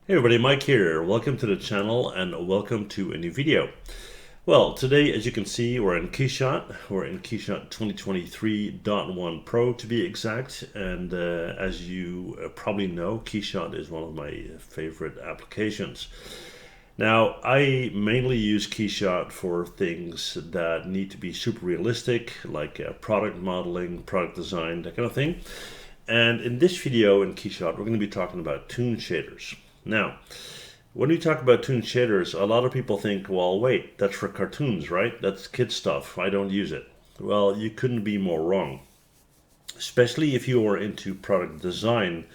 Hey everybody, Mike here. Welcome to the channel and welcome to a new video. Well, today, as you can see, we're in Keyshot. We're in Keyshot 2023.1 Pro to be exact. And as you probably know, Keyshot is one of my favorite applications. Now, I mainly use Keyshot for things that need to be super realistic, like product modeling, product design, that kind of thing. And in this video in Keyshot, we're going to be talking about Toon shaders. Now, when we talk about Toon shaders, a lot of people think, well, wait, that's for cartoons, right? That's kid stuff. I don't use it. Well, you couldn't be more wrong. Especially if you are into product design,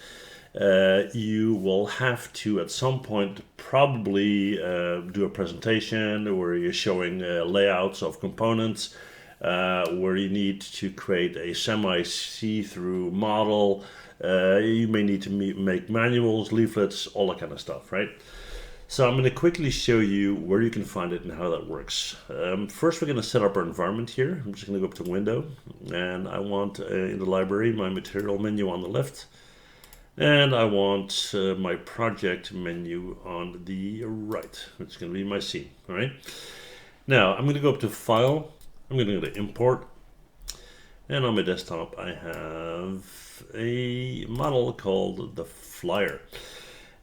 you will have to at some point probably do a presentation where you're showing layouts of components, where you need to create a semi see-through model. You may need to make manuals, leaflets, all that kind of stuff, right? So I'm going to quickly show you where you can find it and how that works. First, we're going to set up our environment here. I'm just going to go up to Window, and I want in the library my material menu on the left, and I want my project menu on the right, which is going to be my scene. All right. Now I'm going to go up to File. I'm going to go to Import, and on my desktop I have a model called the Flyer.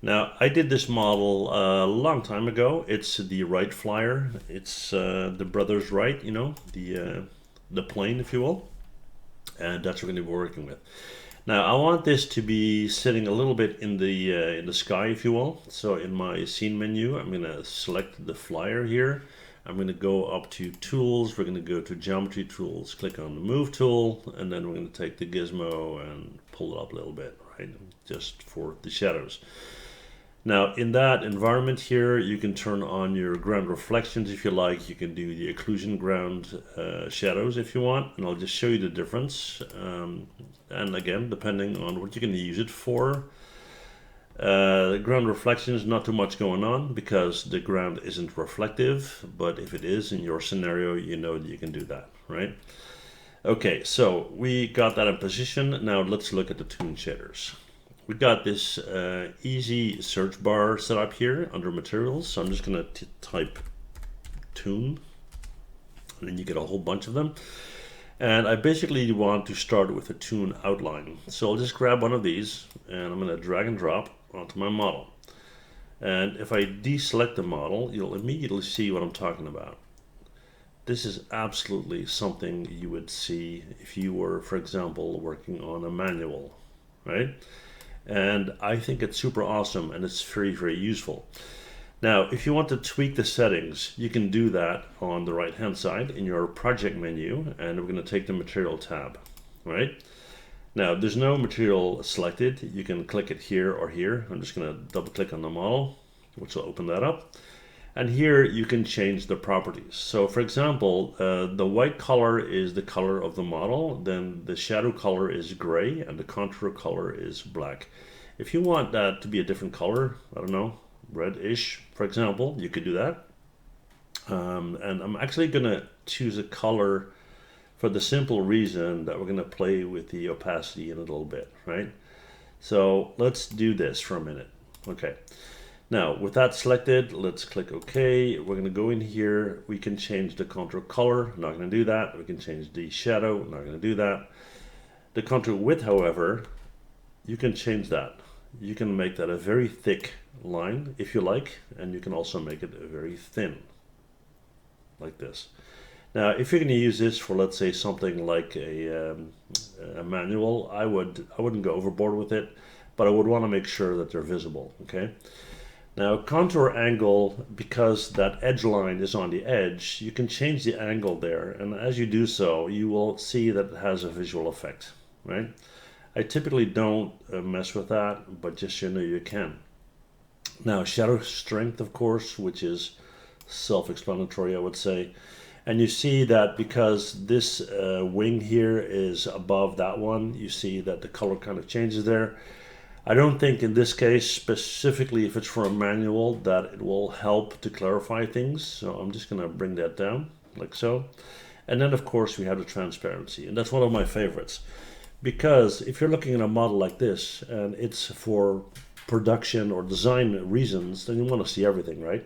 Now, I did this model a long time ago. It's the Wright Flyer. It's the Brothers Wright, you know, the plane, if you will. And that's what we're going to be working with. Now, I want this to be sitting a little bit in the sky, if you will. So in my scene menu, I'm going to select the Flyer here. I'm going to go up to Tools. We're going to go to Geometry Tools, click on the Move tool, and then we're going to take the gizmo and pull it up a little bit, right, just for the shadows. Now, in that environment here, you can turn on your ground reflections if you like. You can do the occlusion ground shadows if you want, and I'll just show you the difference. And again, depending on what you're going to use it for. The ground reflection is not too much going on because the ground isn't reflective, but if it is in your scenario, you know that you can do that, right? Okay, so we got that in position. Now let's look at the Toon shaders. We got this easy search bar set up here under materials. So I'm just going to type Toon, and then you get a whole bunch of them. And I basically want to start with a Toon outline. So I'll just grab one of these, and I'm going to drag and drop onto my model. And if I deselect the model, you'll immediately see what I'm talking about. This is absolutely something you would see if you were, for example, working on a manual, right? And I think it's super awesome, and it's very, very useful. Now, if you want to tweak the settings, you can do that on the right hand side in your project menu, and we're going to take the material tab, right? Now, there's no material selected. You can click it here or here. I'm just going to double click on the model, which will open that up. And here you can change the properties. So for example, the white color is the color of the model, then the shadow color is gray, and the contour color is black. If you want that to be a different color, I don't know, reddish, for example, you could do that. And I'm actually going to choose a color for the simple reason that we're going to play with the opacity in a little bit, right? So let's do this for a minute. Okay. Now, with that selected, let's click OK. We're going to go in here. We can change the contour color. Not going to do that. We can change the shadow. Not going to do that. The contour width, however, you can change that. You can make that a very thick line if you like, and you can also make it very thin, like this. Now, if you're going to use this for, let's say, something like a manual, I wouldn't go overboard with it, but I would want to make sure that they're visible. Okay. Now, contour angle, because that edge line is on the edge, you can change the angle there, and as you do so, you will see that it has a visual effect, right? I typically don't mess with that, but just so you know, you can. Now, shadow strength, of course, which is self-explanatory, I would say. And you see that because this wing here is above that one, you see that the color kind of changes there. I don't think in this case, specifically if it's for a manual, that it will help to clarify things. So I'm just going to bring that down like so. And then, of course, we have the transparency. And that's one of my favorites. Because if you're looking at a model like this, and it's for production or design reasons, then you want to see everything, right?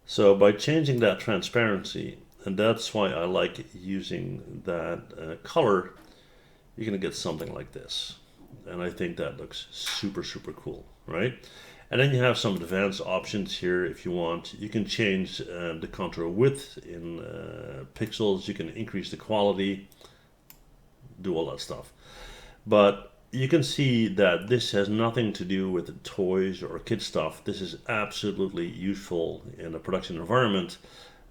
So by changing that transparency, and that's why I like using that color, you're going to get something like this. And I think that looks super, super cool, right? And then you have some advanced options here if you want. You can change the contour width in pixels. You can increase the quality, do all that stuff. But you can see that this has nothing to do with toys or kid stuff. This is absolutely useful in a production environment.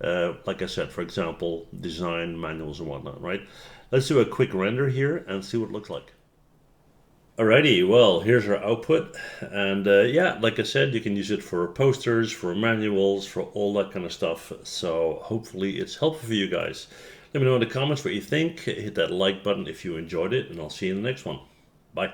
Like I said, for example, design manuals and whatnot, right? Let's do a quick render here and see what it looks like. Alrighty, well, here's our output. And yeah, like I said, you can use it for posters, for manuals, for all that kind of stuff. So hopefully it's helpful for you guys. Let me know in the comments what you think. Hit that like button if you enjoyed it, and I'll see you in the next one. Bye.